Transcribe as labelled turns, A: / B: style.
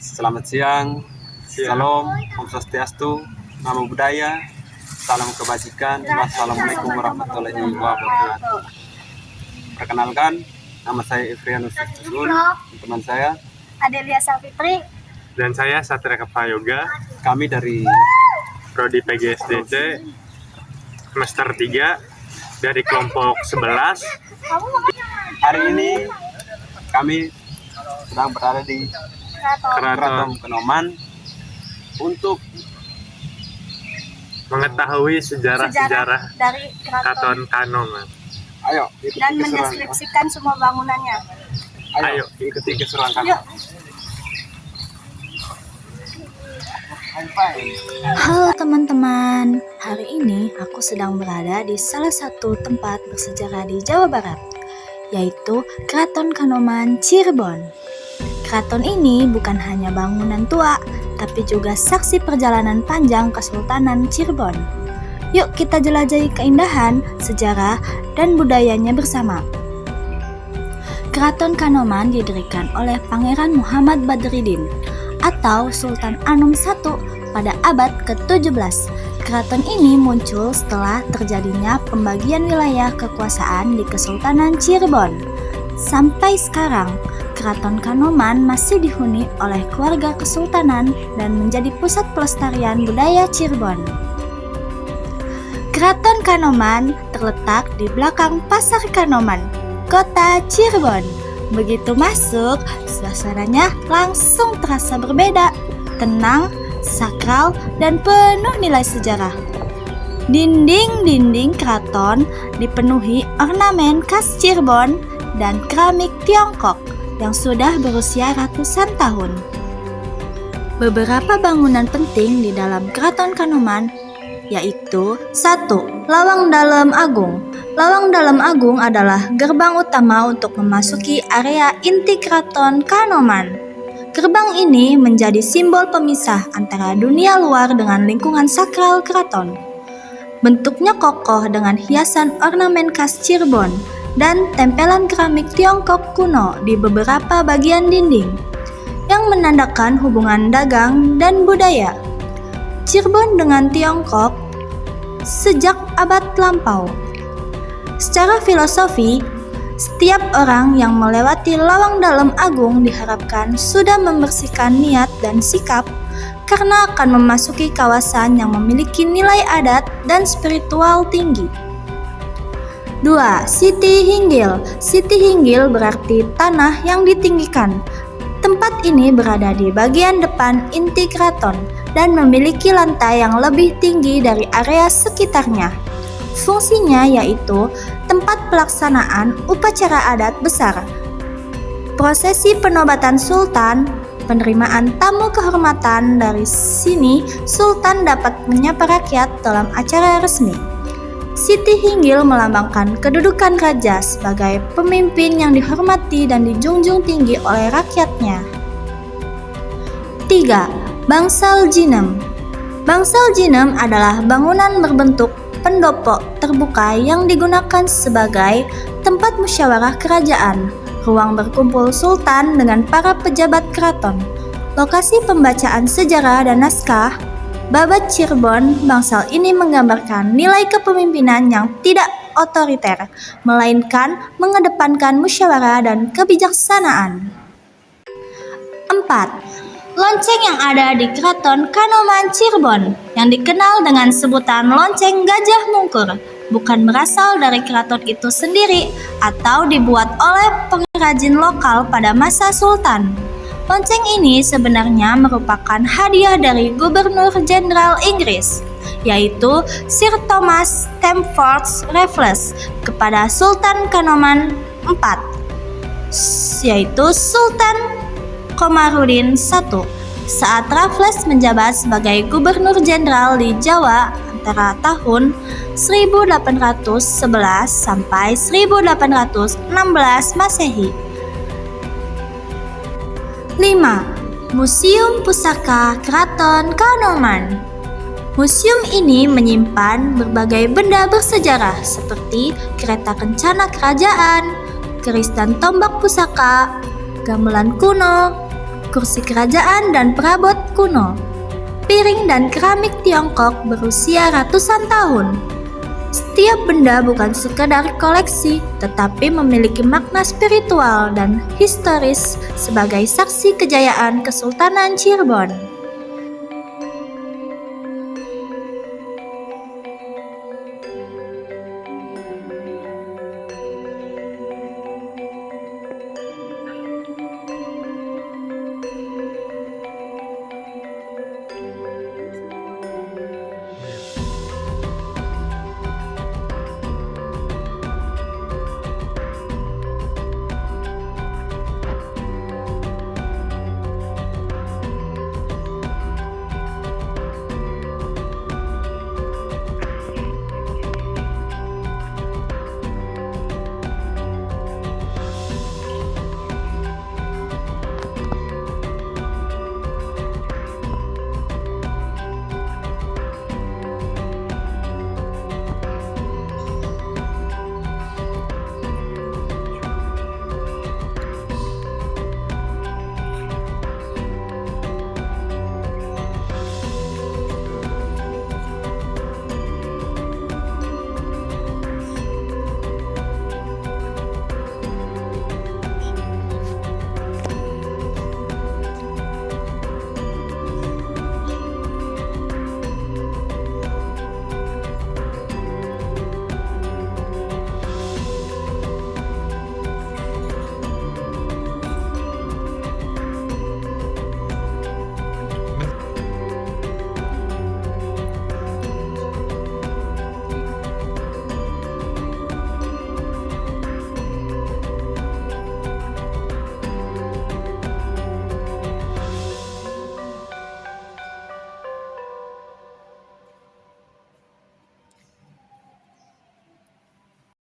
A: Selamat siang, Salam, Om Swastiastu, Namo Buddhaya, Salam Kebajikan, Wassalamualaikum warahmatullahi wabarakatuh. Perkenalkan, nama saya Ifrianus Susun, teman saya
B: Adelia Salfitri,
C: dan saya Satria Keprayoga.
A: Kami dari
C: Prodi PGSDC semester 3 dari kelompok 11.
A: Hari ini kami sedang berada di Keraton Kanoman untuk
C: mengetahui sejarah
B: dari
C: Keraton Kanoman.
A: Ayo,
B: dan mendeskripsikan semua bangunannya.
A: Ayo, ikuti keseruan kami.
B: Yuk.
D: Halo teman-teman, hari ini aku sedang berada di salah satu tempat bersejarah di Jawa Barat, yaitu Keraton Kanoman Cirebon. Keraton ini bukan hanya bangunan tua, tapi juga saksi perjalanan panjang Kesultanan Cirebon. Yuk kita jelajahi keindahan, sejarah, dan budayanya bersama. Keraton Kanoman didirikan oleh Pangeran Muhammad Badruddin atau Sultan Anom I pada abad ke-17. Keraton ini muncul setelah terjadinya pembagian wilayah kekuasaan di Kesultanan Cirebon. Sampai sekarang, Keraton Kanoman masih dihuni oleh keluarga kesultanan dan menjadi pusat pelestarian budaya Cirebon. Keraton Kanoman terletak di belakang Pasar Kanoman, Kota Cirebon. Begitu masuk, suasananya langsung terasa berbeda, tenang, sakral, dan penuh nilai sejarah. Dinding-dinding keraton dipenuhi ornamen khas Cirebon dan keramik Tiongkok yang sudah berusia ratusan tahun. Beberapa bangunan penting di dalam Keraton Kanoman yaitu 1. Lawang Dalem Agung. Lawang Dalem Agung adalah gerbang utama untuk memasuki area inti Keraton Kanoman. Gerbang ini menjadi simbol pemisah antara dunia luar dengan lingkungan sakral keraton. Bentuknya kokoh dengan hiasan ornamen khas Cirebon dan tempelan keramik Tiongkok kuno di beberapa bagian dinding yang menandakan hubungan dagang dan budaya Cirebon dengan Tiongkok sejak abad lampau. Secara filosofi, setiap orang yang melewati Lawang Dalem Agung diharapkan sudah membersihkan niat dan sikap karena akan memasuki kawasan yang memiliki nilai adat dan spiritual tinggi. 2. Siti Hinggil. Siti Hinggil berarti tanah yang ditinggikan. Tempat ini berada di bagian depan inti keraton dan memiliki lantai yang lebih tinggi dari area sekitarnya. Fungsinya yaitu tempat pelaksanaan upacara adat besar, prosesi penobatan sultan, penerimaan tamu kehormatan. Dari sini, sultan dapat menyapa rakyat dalam acara resmi. Siti Hinggil melambangkan kedudukan raja sebagai pemimpin yang dihormati dan dijunjung tinggi oleh rakyatnya. 3. Bangsal Jinem. Bangsal Jinem adalah bangunan berbentuk pendopo terbuka yang digunakan sebagai tempat musyawarah kerajaan, ruang berkumpul sultan dengan para pejabat keraton, lokasi pembacaan sejarah dan naskah. Babat Cirebon, bangsal ini menggambarkan nilai kepemimpinan yang tidak otoriter, melainkan mengedepankan musyawarah dan kebijaksanaan. 4. Lonceng yang ada di Keraton Kanoman Cirebon, yang dikenal dengan sebutan lonceng Gajah Mungkur, bukan berasal dari keraton itu sendiri atau dibuat oleh pengrajin lokal pada masa Sultan. Lonceng ini sebenarnya merupakan hadiah dari Gubernur Jenderal Inggris, yaitu Sir Thomas Stamford Raffles, kepada Sultan Kanoman IV, yaitu Sultan Komarudin I, saat Raffles menjabat sebagai Gubernur Jenderal di Jawa antara tahun 1811 sampai 1816 Masehi. 5. Museum Pusaka Keraton Kanoman. Museum ini menyimpan berbagai benda bersejarah seperti kereta kencana kerajaan, keris dan tombak pusaka, gamelan kuno, kursi kerajaan dan perabot kuno. Piring dan keramik Tiongkok berusia ratusan tahun. Setiap benda bukan sekadar koleksi, tetapi memiliki makna spiritual dan historis sebagai saksi kejayaan Kesultanan Cirebon.